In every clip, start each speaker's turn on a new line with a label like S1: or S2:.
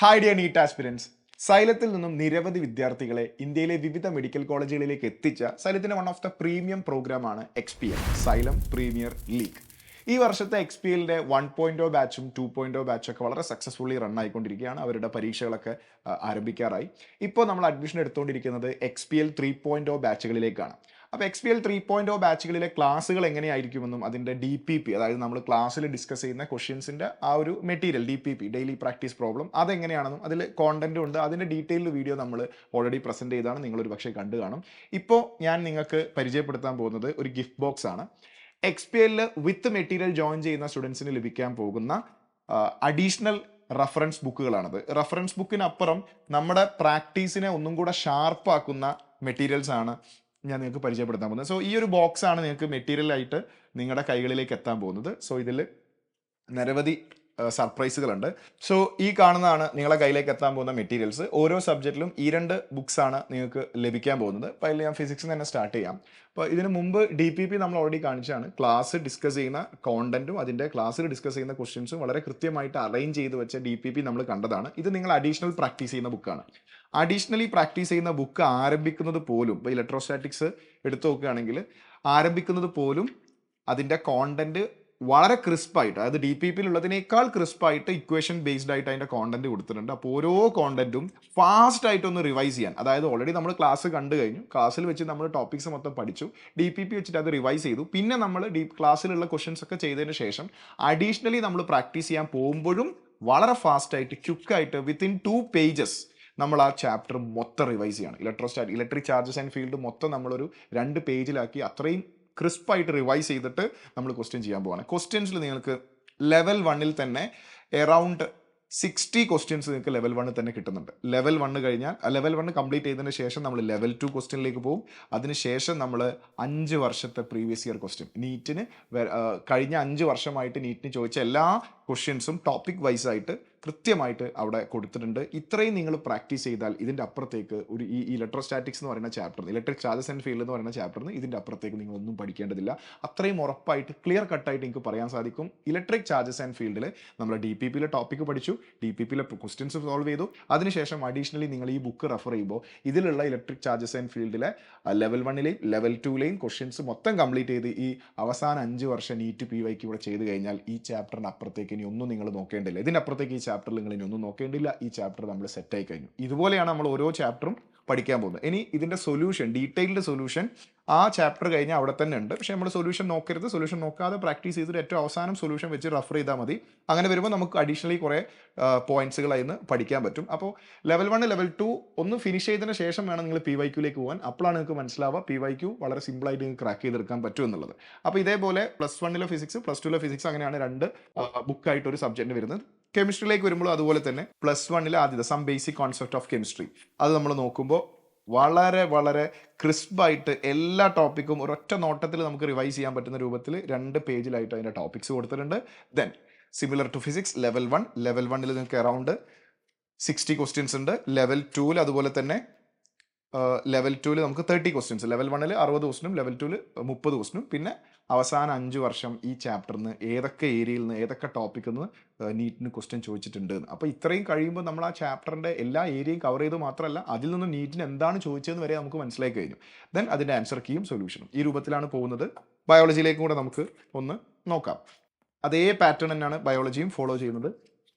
S1: Hi dear NEET aspirants. സൈലത്തിൽ നിന്നും നിരവധി വിദ്യാർത്ഥികളെ ഇന്ത്യയിലെ വിവിധ മെഡിക്കൽ കോളേജുകളിലേക്ക് എത്തിച്ച സൈലത്തിന്റെ വൺ ഓഫ് ദ പ്രീമിയം പ്രോഗ്രാമാണ് XPL സൈലം പ്രീമിയർ ലീഗ്. ഈ വർഷത്തെ XPLന്റെ 1.0 ബാച്ചും 2.0 ബാച്ചും ഒക്കെ വളരെ സക്സസ്ഫുള്ളി റൺ ആയിക്കൊണ്ടിരിക്കുകയാണ്. അവരുടെ പരീക്ഷകളൊക്കെ ആരംഭിക്കാറായി. ഇപ്പോൾ നമ്മൾ അഡ്മിഷൻ എടുത്തുകൊണ്ടിരിക്കുന്നത് XPL 3.0 ബാച്ചുകളിലേക്കാണ്. അപ്പോൾ XPL 3.0 ബാച്ചുകളിലെ ക്ലാസ്സുകൾ എങ്ങനെയായിരിക്കുമെന്നും അതിൻ്റെ DPP, അതായത് നമ്മൾ ക്ലാസ്സിൽ ഡിസ്കസ് ചെയ്യുന്ന ക്വസ്റ്റ്യൻസിൻ്റെ ആ ഒരു material DPP, daily practice problem, അതെങ്ങനെയാണെന്നും അതിൽ കോണ്ടന്റും ഉണ്ട്. അതിൻ്റെ ഡീറ്റെയിൽഡ് വീഡിയോ നമ്മൾ ഓൾറെഡി പ്രസൻറ്റ് ചെയ്താണ്, നിങ്ങളൊരു പക്ഷേ കണ്ടു കാണും. ഇപ്പോൾ ഞാൻ നിങ്ങൾക്ക് പരിചയപ്പെടുത്താൻ പോകുന്നത് ഒരു ഗിഫ്റ്റ് ബോക്സ് ആണ്. XPL വിത്ത് മെറ്റീരിയൽ ജോയിൻ ചെയ്യുന്ന സ്റ്റുഡൻസിന് ലഭിക്കാൻ പോകുന്ന അഡീഷണൽ റഫറൻസ് ബുക്കുകളാണത്. റഫറൻസ് ബുക്കിനപ്പുറം നമ്മുടെ പ്രാക്ടീസിനെ ഒന്നും കൂടെ ഷാർപ്പാക്കുന്ന മെറ്റീരിയൽസ് ആണ് ഞാൻ നിങ്ങൾക്ക് പരിചയപ്പെടുത്താൻ പോകുന്നത്. സോ ഈ ഒരു ബോക്സ് ആണ് നിങ്ങൾക്ക് മെറ്റീരിയൽ ആയിട്ട് നിങ്ങളുടെ കൈകളിലേക്ക് എത്താൻ പോകുന്നത്. സോ ഇതിൽ നിരവധി സർപ്രൈസുകളുണ്ട്. സോ ഈ കാണുന്നതാണ് നിങ്ങളുടെ കയ്യിലേക്ക് എത്താൻ പോകുന്ന മെറ്റീരിയൽസ്. ഓരോ സബ്ജക്റ്റിലും ഈ 2 ബുക്സ് ആണ് നിങ്ങൾക്ക് ലഭിക്കാൻ പോകുന്നത്. അപ്പോൾ അതിൽ ഞാൻ ഫിസിക്സ് തന്നെ സ്റ്റാർട്ട് ചെയ്യാം. അപ്പോൾ ഇതിന് മുമ്പ് DPP നമ്മൾ ഓൾറെഡി കാണിച്ചാണ്. ക്ലാസ് ഡിസ്കസ് ചെയ്യുന്ന കോണ്ടന്റും അതിൻ്റെ ക്ലാസ്സിൽ ഡിസ്കസ് ചെയ്യുന്ന ക്വസ്റ്റ്യൻസും വളരെ കൃത്യമായിട്ട് അറേഞ്ച് ചെയ്ത് വെച്ച DPP നമ്മൾ കണ്ടതാണ്. ഇത് നിങ്ങൾ അഡീഷണൽ പ്രാക്ടീസ് ചെയ്യുന്ന ബുക്കാണ്. അഡീഷണലി പ്രാക്ടീസ് ചെയ്യുന്ന ബുക്ക് ആരംഭിക്കുന്നത് പോലും, ഇപ്പോൾ ഇലക്ട്രോസ്റ്റാറ്റിക്സ് എടുത്തു നോക്കുകയാണെങ്കിൽ ആരംഭിക്കുന്നത് പോലും അതിൻ്റെ കോണ്ടന്റ് വളരെ ക്രിസ്പായിട്ട്, അതായത് DPPയിൽ ഉള്ളതിനേക്കാൾ ക്രിസ്പായിട്ട് ഇക്വേഷൻ ബേസ്ഡ് ആയിട്ട് അതിൻ്റെ കോണ്ടന്റ് കൊടുത്തിട്ടുണ്ട്. അപ്പോൾ ഓരോ കോണ്ടന്റും ഫാസ്റ്റ് ആയിട്ടൊന്ന് റിവൈസ് ചെയ്യാൻ, അതായത് ഓൾറെഡി നമ്മൾ ക്ലാസ് കണ്ടു കഴിഞ്ഞു, ക്ലാസ്സിൽ വെച്ച് നമ്മൾ ടോപ്പിക്സ് മൊത്തം പഠിച്ചു, DPP വെച്ചിട്ട് അത് റിവൈസ് ചെയ്തു, പിന്നെ നമ്മൾ ക്ലാസ്സിലുള്ള ക്വസ്റ്റ്യൻസ് ഒക്കെ ചെയ്തതിന് ശേഷം അഡീഷണലി നമ്മൾ പ്രാക്ടീസ് ചെയ്യാൻ പോകുമ്പോഴും വളരെ ഫാസ്റ്റായിട്ട് ക്വിക്കായിട്ട് വിത്തിൻ 2 pages നമ്മൾ ആ ചാപ്റ്റർ മൊത്തം റിവൈസ് ചെയ്യണം. ഇലക്ട്രിക് ചാർജസ് ആൻഡ് ഫീൽഡ് മൊത്തം നമ്മളൊരു 2 പേജിലാക്കി അത്രയും ക്രിസ്പായിട്ട് റിവൈസ് ചെയ്തിട്ട് നമ്മൾ ക്വസ്റ്റ്യൻ ചെയ്യാൻ പോവാണ്. ക്വസ്റ്റ്യൻസിൽ നിങ്ങൾക്ക് ലെവൽ 1-ൽ തന്നെ എറൗണ്ട് 60 ക്വസ്റ്റ്യൻസ് നിങ്ങൾക്ക് ലെവൽ 1 തന്നെ കിട്ടുന്നുണ്ട്. ലെവൽ 1 കഴിഞ്ഞാൽ ലെവൽ 1 കംപ്ലീറ്റ് ചെയ്തതിന് ശേഷം നമ്മൾ ലെവൽ 2 ക്വസ്റ്റ്യനിലേക്ക് പോകും. അതിനുശേഷം നമ്മൾ 5 വർഷത്തെ പ്രീവിയസ് ഇയർ ക്വസ്റ്റ്യൻ, നീറ്റിന് കഴിഞ്ഞ 5 വർഷമായിട്ട് നീറ്റിന് ചോദിച്ച എല്ലാ ക്വസ്റ്റ്യൻസും ടോപ്പിക് വൈസ് ആയിട്ട് കൃത്യമായിട്ട് അവിടെ കൊടുത്തിട്ടുണ്ട്. ഇത്രയും നിങ്ങൾ പ്രാക്ടീസ് ചെയ്താൽ ഇതിൻ്റെ അപ്പുറത്തേക്ക് ഒരു ഈ ഇലക്ട്രോസ്റ്റാറ്റിക്സ് എന്ന് പറയുന്ന chapter, electric charges and field എന്ന് പറയുന്ന ചാപ്റ്ററിന് ഇതിൻ്റെ അപ്പുറത്തേക്ക് നിങ്ങളൊന്നും പഠിക്കേണ്ടതില്ല. അത്രയും ഉറപ്പായിട്ട് ക്ലിയർ കട്ടായിട്ട് എനിക്ക് പറയാൻ സാധിക്കും. ഇലക്ട്രിക് ചാർജസ് ആൻഡ് ഫീൽഡിൽ നമ്മൾ DPPയിലെ ടോപ്പിക്ക് പഠിച്ചു, DPPയിലെ ക്വസ്റ്റ്യൻസ് സോൾവ് ചെയ്തു. അതിനുശേഷം അഡീഷണലി നിങ്ങൾ ഈ ബുക്ക് റെഫർ ചെയ്യുമ്പോൾ ഇതിലുള്ള ഇലക്ട്രിക് ചാർജസ് ആൻഡ് ഫീൽഡിലെ ലെവൽ 1-ലെയും ലെവൽ 2-ലെയും ക്വസ്റ്റ്യൻസ് മൊത്തം കംപ്ലീറ്റ് ചെയ്ത് ഈ അവസാന 5 വർഷം നീറ്റ് PYQ ഇവിടെ ചെയ്ത് കഴിഞ്ഞാൽ ഈ ചാപ്റ്ററിന് അപ്പുറത്തേക്ക് ഇനി ഒന്നും നിങ്ങൾ നോക്കേണ്ടില്ല. ഇതിനപ്പുറത്തേക്ക് ഈ ചാപ്റ്ററിൽ നിങ്ങൾ ഇനി ഒന്നും നോക്കേണ്ടില്ല. ഈ ചാപ്റ്റർ നമ്മൾ സെറ്റായി കഴിഞ്ഞു. ഇതുപോലെയാണ് നമ്മൾ ഓരോ ചാപ്റ്ററും പഠിക്കാൻ പോകുന്നത്. ഇനി ഇതിൻ്റെ സൊല്യൂഷൻ, ഡീറ്റെയിൽഡ് സൊല്യൂഷൻ ആ ചാപ്റ്റർ കഴിഞ്ഞാൽ അവിടെ തന്നെ ഉണ്ട്. പക്ഷേ നമ്മൾ സൊല്യൂഷൻ നോക്കരുത്. സൊല്യൂഷൻ നോക്കാതെ പ്രാക്ടീസ് ചെയ്തിട്ട് ഏറ്റവും അവസാനം സൊല്യൂഷൻ വെച്ച് റെഫർ ചെയ്താൽ മതി. അങ്ങനെ വരുമ്പോൾ നമുക്ക് അഡീഷണലി കുറേ പോയിന്റ്സുകളായി നിന്ന് പഠിക്കാൻ പറ്റും. അപ്പോൾ ലെവൽ 1 ലെവൽ 2 ഒന്ന് ഫിനിഷ് ചെയ്തതിന് ശേഷം വേണം നിങ്ങൾ PYQയിലേക്ക് പോകാൻ. അപ്പോഴാണ് നിങ്ങൾക്ക് മനസ്സിലാവുക PYQ വളരെ സിമ്പിളായിട്ട് നിങ്ങൾക്ക് ക്രാക്ക് ചെയ്തെടുക്കാൻ പറ്റും എന്നുള്ളത്. അപ്പോൾ ഇതേപോലെ +1-ലെ ഫിസിക്സ്, +2-ലെ ഫിസിക്സ്, അങ്ങനെയാണ് 2 ബുക്കായിട്ട് ഒരു സബ്ജക്റ്റ് വരുന്നത്. കെമിസ്ട്രിയിലേക്ക് വരുമ്പോൾ അതുപോലെ തന്നെ +1-ലെ ആദ്യത്തെ some basic concept of chemistry അത് നമ്മൾ നോക്കുമ്പോൾ വളരെ വളരെ ക്രിസ്പായിട്ട് എല്ലാ ടോപ്പിക്കും ഒരൊറ്റ നോട്ടത്തിൽ നമുക്ക് റിവൈസ് ചെയ്യാൻ പറ്റുന്ന രൂപത്തിൽ 2 പേജിലായിട്ട് അതിൻ്റെ ടോപ്പിക്സ് കൊടുത്തിട്ടുണ്ട്. Then similar to physics level 1-ൽ നിങ്ങൾക്ക് അറൗണ്ട് 60 ക്വസ്റ്റ്യൻസ് ഉണ്ട്. ലെവൽ 2-ൽ അതുപോലെ തന്നെ ലെവൽ 2-ൽ നമുക്ക് 30 ക്വസ്റ്റ്യൻസ്, ലെവൽ 1-ൽ 60 ക്വസ്റ്റ്യനും ലെവൽ 2-ൽ 30 ക്വസ്റ്റ്യനും. പിന്നെ അവസാന 5 വർഷം ഈ ചാപ്റ്ററിന് ഏതൊക്കെ ഏരിയയിൽ നിന്ന് ഏതൊക്കെ ടോപ്പിക്കിൽ നിന്ന് നീറ്റിന് ക്വസ്റ്റ്യൻ ചോദിച്ചിട്ടുണ്ട്. അപ്പോൾ ഇത്രയും കഴിയുമ്പോൾ നമ്മൾ ആ ചാപ്റ്ററിൻ്റെ എല്ലാ ഏരിയയും കവർ ചെയ്ത് മാത്രമല്ല അതിൽ നിന്ന് നീറ്റിന് എന്താണ് ചോദിച്ചതെന്ന് വരെ നമുക്ക് മനസ്സിലാക്കി കഴിഞ്ഞു. ദെൻ അതിൻ്റെ ആൻസർ കീയും സൊല്യൂഷനും ഈ രൂപത്തിലാണ് പോകുന്നത്. ബയോളജിയിലേക്കും കൂടെ നമുക്ക് ഒന്ന് നോക്കാം. അതേ പാറ്റേൺ തന്നെയാണ് ബയോളജിയും ഫോളോ ചെയ്യുന്നത്.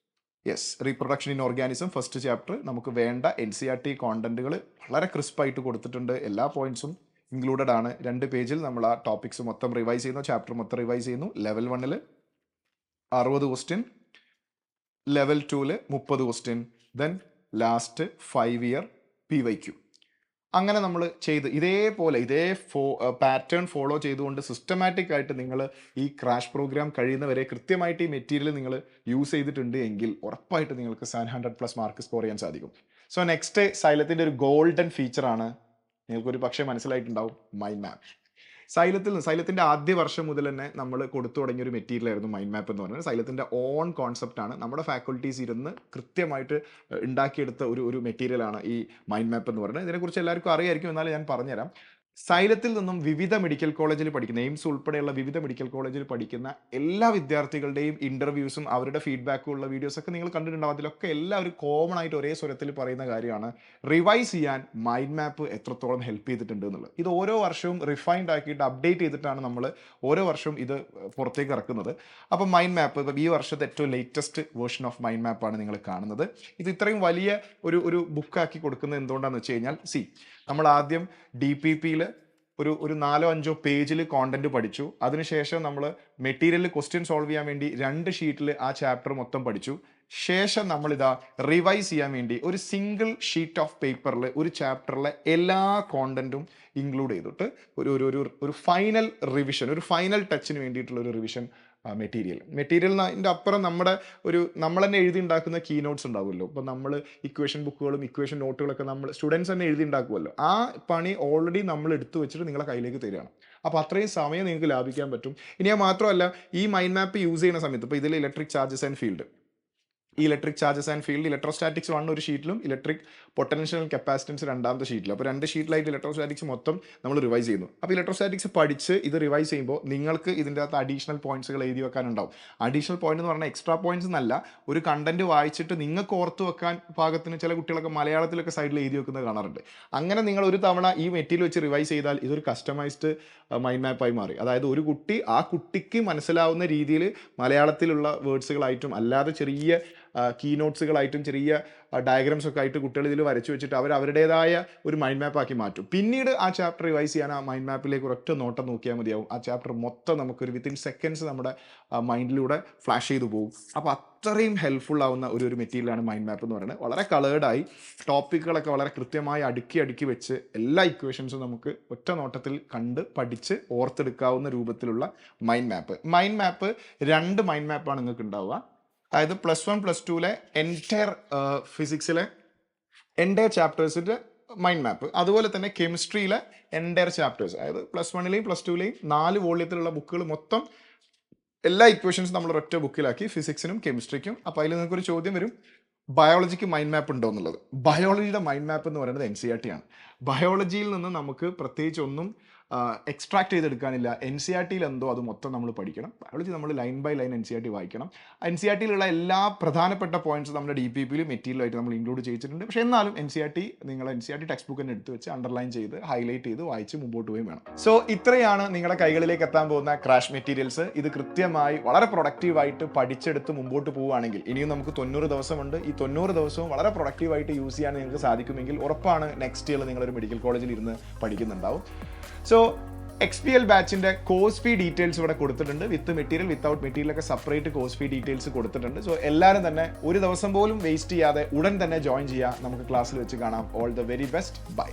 S1: Yes, reproduction in organism first chapter നമുക്ക് വേണ്ട NCERT കോണ്ടന്റുകൾ വളരെ ക്രിസ്പായിട്ട് കൊടുത്തിട്ടുണ്ട്. എല്ലാ പോയിന്റ്സും ഇൻക്ലൂഡഡ് ആണ്. 2 പേജിൽ നമ്മൾ ആ ടോപ്പിക്സ് മൊത്തം റിവൈസ് ചെയ്യുന്നു, ചാപ്റ്റർ മൊത്തം റിവൈസ് ചെയ്യുന്നു. ലെവൽ 1-ൽ 60 ക്വസ്റ്റ്യൻ, ലെവൽ 2-ൽ 30 question, then last 5 year PYQ. അങ്ങനെ നമ്മൾ ചെയ്ത് ഇതേപോലെ ഇതേ പാറ്റേൺ ഫോളോ ചെയ്തുകൊണ്ട് സിസ്റ്റമാറ്റിക് ആയിട്ട് നിങ്ങൾ ഈ ക്രാഷ് പ്രോഗ്രാം കഴിയുന്നവരെ കൃത്യമായിട്ട് ഈ മെറ്റീരിയൽ നിങ്ങൾ യൂസ് ചെയ്തിട്ടുണ്ട് എങ്കിൽ ഉറപ്പായിട്ട് നിങ്ങൾക്ക് 700+ മാർക്ക് സ്കോർ ചെയ്യാൻ സാധിക്കും. സോ നെക്സ്റ്റ് സൈലത്തിൻ്റെ ഒരു ഗോൾഡൻ ഫീച്ചറാണ്, നിങ്ങൾക്കൊരു പക്ഷേ മനസ്സിലായിട്ടുണ്ടാവും, മൈൻഡ് മാപ്പ്. സൈലത്തിൻ്റെ ആദ്യ വർഷം മുതൽ തന്നെ നമ്മൾ കൊടുത്തു തുടങ്ങിയൊരു മെറ്റീരിയൽ ആയിരുന്നു മൈൻഡ് മാപ്പ് എന്ന് പറയുന്നത്. സൈലത്തിൻ്റെ ഓൺ കോൺസെപ്റ്റാണ്. നമ്മുടെ ഫാക്കൽറ്റീസ് ഇരുന്ന് കൃത്യമായിട്ട് ഉണ്ടാക്കിയെടുത്ത ഒരു മെറ്റീരിയലാണ് ഈ മൈൻഡ് മാപ്പ് എന്ന് പറയുന്നത്. ഇതിനെക്കുറിച്ച് എല്ലാവർക്കും അറിയായിരിക്കും, എന്നാലും ഞാൻ പറഞ്ഞുതരാം. സൈലത്തിൽ നിന്നും വിവിധ മെഡിക്കൽ കോളേജിൽ പഠിക്കുന്ന എയിംസ് ഉൾപ്പെടെയുള്ള വിവിധ മെഡിക്കൽ കോളേജിൽ പഠിക്കുന്ന എല്ലാ വിദ്യാർത്ഥികളുടെയും ഇന്റർവ്യൂസും അവരുടെ ഫീഡ്ബാക്കും ഉള്ള വീഡിയോസ് ഒക്കെ നിങ്ങൾ കണ്ടിട്ടുണ്ടാവും. അതിലൊക്കെ എല്ലാവരും കോമൺ ആയിട്ട് ഒരേ സ്വരത്തിൽ പറയുന്ന കാര്യമാണ് റിവൈസ് ചെയ്യാൻ മൈൻഡ് മാപ്പ് എത്രത്തോളം ഹെൽപ്പ് ചെയ്തിട്ടുണ്ട് എന്നുള്ളത്. ഇത് ഓരോ വർഷവും റിഫൈൻഡ് ആക്കിയിട്ട് അപ്ഡേറ്റ് ചെയ്തിട്ടാണ് നമ്മൾ ഓരോ വർഷവും ഇത് പുറത്തേക്ക് ഇറക്കുന്നത്. അപ്പോൾ മൈൻഡ് മാപ്പ് ഇപ്പോൾ ഈ വർഷത്തെ ഏറ്റവും ലേറ്റസ്റ്റ് വേർഷൻ ഓഫ് മൈൻഡ് മാപ്പാണ് നിങ്ങൾ കാണുന്നത്. ഇത് ഇത്രയും വലിയ ഒരു ബുക്കാക്കി കൊടുക്കുന്നത് എന്തുകൊണ്ടാണെന്ന് വെച്ച് കഴിഞ്ഞാൽ നമ്മൾ ആദ്യം DPPയിൽ ഒരു 4-5 പേജിൽ കോണ്ടന്റ് പഠിച്ചു. അതിനുശേഷം നമ്മൾ മെറ്റീരിയൽ ക്വസ്റ്റ്യൻ സോൾവ് ചെയ്യാൻ വേണ്ടി 2 ഷീറ്റിൽ ആ ചാപ്റ്റർ മൊത്തം പഠിച്ചു. ശേഷം നമ്മളിതാ റിവൈസ് ചെയ്യാൻ വേണ്ടി ഒരു സിംഗിൾ ഷീറ്റ് ഓഫ് പേപ്പറിൽ ഒരു ചാപ്റ്ററിലെ എല്ലാ കോണ്ടന്റും ഇൻക്ലൂഡ് ചെയ്തിട്ട് ഒരു ഫൈനൽ റിവിഷൻ, ഒരു ഫൈനൽ ടച്ചിന് വേണ്ടിയിട്ടുള്ള ഒരു റിവിഷൻ മെറ്റീരിയലിൻ്റെ അപ്പുറം നമ്മൾ തന്നെ എഴുതി ഉണ്ടാക്കുന്ന കീ നോട്ട്സ് ഉണ്ടാവുമല്ലോ. ഇപ്പോൾ നമ്മൾ ഇക്വേഷൻ ബുക്കുകളും ഇക്വേഷൻ നോട്ടുകളൊക്കെ നമ്മൾ സ്റ്റുഡൻസ് തന്നെ എഴുതി ഉണ്ടാക്കുമല്ലോ. ആ പണി ഓൾറെഡി നമ്മൾ എടുത്തു വെച്ചിട്ട് നിങ്ങളെ കയ്യിലേക്ക് തരികയാണ്. അപ്പോൾ അത്രയും സമയം നിങ്ങൾക്ക് ലാഭിക്കാൻ പറ്റും. ഇനി അത് മാത്രമല്ല, ഈ മൈൻഡ് മാപ്പ് യൂസ് ചെയ്യുന്ന സമയത്ത് ഇപ്പോൾ ഇതിൽ electric charges and field, electric charges and field, electrostatics 1 ഒരു ഷീറ്റിലും ഇലക്ട്രിക് പൊട്ടൻഷ്യൽ കപ്പാസിറ്റൻസ് 2ാമത്തെ ഷീറ്റിലും. അപ്പോൾ 2 ഷീറ്റിലായിട്ട് ഇലക്ട്രോസ്റ്റാറ്റിക്സ് മൊത്തം നമ്മൾ റിവൈസ് ചെയ്യുന്നു. അപ്പോൾ ഇലക്ട്രോസ്റ്റാറ്റിക്സ് പഠിച്ച് ഇത് റിവൈസ് ചെയ്യുമ്പോൾ നിങ്ങൾക്ക് ഇതിൻ്റെ അകത്ത് അഡീഷണൽ പോയിന്റ്സുകൾ എഴുതി വെക്കാനുണ്ടാവും. അഡീഷണൽ പോയിന്റ് എന്ന് പറഞ്ഞാൽ എക്സ്ട്രാ പോയിന്റ്സ് എന്നല്ല, ഒരു കണ്ടന്റ് വായിച്ചിട്ട് നിങ്ങൾക്ക് ഓർത്ത് വെക്കാൻ പാകത്തിന് ചില കുട്ടികളൊക്കെ മലയാളത്തിലൊക്കെ സൈഡിൽ എഴുതി വെക്കുന്നത് കാണാറുണ്ട്. അങ്ങനെ നിങ്ങൾ ഒരു തവണ ഈ മെറ്റീരിയൽ വെച്ച് റിവൈസ് ചെയ്താൽ ഇതൊരു കസ്റ്റമൈസ്ഡ് മൈൻഡ് മാപ്പായി മാറി. അതായത് ഒരു കുട്ടി ആ കുട്ടിക്ക് മനസ്സിലാവുന്ന രീതിയിൽ മലയാളത്തിലുള്ള വേർഡ്സുകളായിട്ടും അല്ലാതെ ചെറിയ കീ നോട്ട്സുകളായിട്ടും ചെറിയ ഡയഗ്രാംസ് ഒക്കെ ആയിട്ട് കുട്ടികൾ ഇതിൽ വരച്ചു വെച്ചിട്ട് അവരുടേതായ ഒരു മൈൻഡ് മാപ്പ് ആക്കി മാറ്റും. പിന്നീട് ആ ചാപ്റ്റർ റിവൈസ് ചെയ്യാൻ ആ മൈൻഡ് മാപ്പിലേക്ക് ഒരൊറ്റ നോട്ടം നോക്കിയാൽ മതിയാവും. ആ ചാപ്റ്റർ മൊത്തം നമുക്കൊരു വിത്തിൻ സെക്കൻഡ്സ് നമ്മുടെ മൈൻഡിലൂടെ ഫ്ലാഷ് ചെയ്തു പോകും. അപ്പോൾ അത്രയും ഹെൽപ്ഫുൾ ആവുന്ന ഒരു മെറ്റീരിയലാണ് മൈൻഡ് മാപ്പ് എന്ന് പറയുന്നത്. വളരെ കളേർഡായി ടോപ്പിക്കുകളൊക്കെ വളരെ കൃത്യമായി അടുക്കി വെച്ച് എല്ലാ ഇക്വേഷൻസും നമുക്ക് ഒറ്റ നോട്ടത്തിൽ കണ്ട് പഠിച്ച് ഓർത്തെടുക്കാവുന്ന രൂപത്തിലുള്ള മൈൻഡ് മാപ്പ് 2 മൈൻഡ് മാപ്പാണ് നിങ്ങൾക്ക് ഉണ്ടാവുക. അതായത് +1 +2 എൻറ്റയർ ഫിസിക്സിലെ എൻറ്റയർ ചാപ്റ്റേഴ്സിൻ്റെ മൈൻഡ് മാപ്പ്, അതുപോലെ തന്നെ കെമിസ്ട്രിയിലെ എൻറ്റയർ ചാപ്റ്റേഴ്സ്, അതായത് +1ലെയും +2ലെയും 4 വോള്യത്തിലുള്ള ബുക്കുകൾ മൊത്തം എല്ലാ ഇക്വേഷൻസും നമ്മൾ ഒറ്റ ബുക്കിലാക്കി ഫിസിക്സിനും കെമിസ്ട്രിക്കും. അപ്പോൾ അതിൽ നിങ്ങൾക്കൊരു ചോദ്യം വരും, ബയോളജിക്ക് മൈൻഡ് മാപ്പ് ഉണ്ടോ എന്നുള്ളത്. ബയോളജിയുടെ മൈൻഡ് മാപ്പ് എന്ന് പറയുന്നത് NCERT ആണ്. ബയോളജിയിൽ നിന്ന് നമുക്ക് പ്രത്യേകിച്ച് ഒന്നും എക്സ്ട്രാക്ട് ചെയ്തെടുക്കാനില്ല. NCERTയിൽ എന്തോ അത് മൊത്തം നമ്മൾ പഠിക്കണം. ബയോളജി നമ്മൾ ലൈൻ ബൈ ലൈൻ NCERT വായിക്കണം. NCERTയിലുള്ള എല്ലാ പ്രധാനപ്പെട്ട പോയിന്റ്സ് നമ്മുടെ DPPയിലും മെറ്റീരിയലായിട്ട് നമ്മൾ ഇൻക്ലൂഡ് ചെയ്തിട്ടുണ്ട്. പക്ഷേ എന്നാലും നിങ്ങൾ NCERT ടെക്സ്റ്റ് ബുക്ക് തന്നെ എടുത്ത് വെച്ച് അണ്ടർലൈൻ ചെയ്ത് ഹൈലൈറ്റ് ചെയ്ത് വായിച്ച് മുമ്പോട്ട് പോയി വേണം. സോ ഇത്രയാണ് നിങ്ങളുടെ കൈകളിലേക്ക് എത്താൻ പോകുന്ന ക്രാഷ് മെറ്റീരിയൽസ്. ഇത് കൃത്യമായി വളരെ പ്രൊഡക്റ്റീവായിട്ട് പഠിച്ചെടുത്ത് മുമ്പോട്ട് പോവുകയാണെങ്കിൽ ഇനിയും നമുക്ക് 90 ദിവസമുണ്ട്. ഈ 90 ദിവസവും വളരെ പ്രൊഡക്റ്റീവായിട്ട് യൂസ് ചെയ്യാൻ നിങ്ങൾക്ക് സാധിക്കുമെങ്കിൽ ഉറപ്പാണ് നെക്സ്റ്റ് ഇയർ നിങ്ങളൊരു മെഡിക്കൽ കോളേജിൽ ഇരുന്ന് പഠിക്കുന്നുണ്ടാവും. സോ XPL ബാച്ചിൻ്റെ കോഴ്സ് ഫീ ഡീറ്റെയിൽസ് ഇവിടെ കൊടുത്തിട്ടുണ്ട്. വിത്ത് മെറ്റീരിയൽ വിത്തൗട്ട് മെറ്റീരിയൽ ഒക്കെ സെപ്പറേറ്റ് കോഴ്സ് ഫീ ഡീറ്റെയിൽസ് കൊടുത്തിട്ടുണ്ട്. സോ എല്ലാവരും തന്നെ ഒരു ദിവസം പോലും വേസ്റ്റ് ചെയ്യാതെ ഉടൻ തന്നെ ജോയിൻ ചെയ്യുക. നമുക്ക് ക്ലാസ്സിൽ വെച്ച് കാണാം. All the very best. By.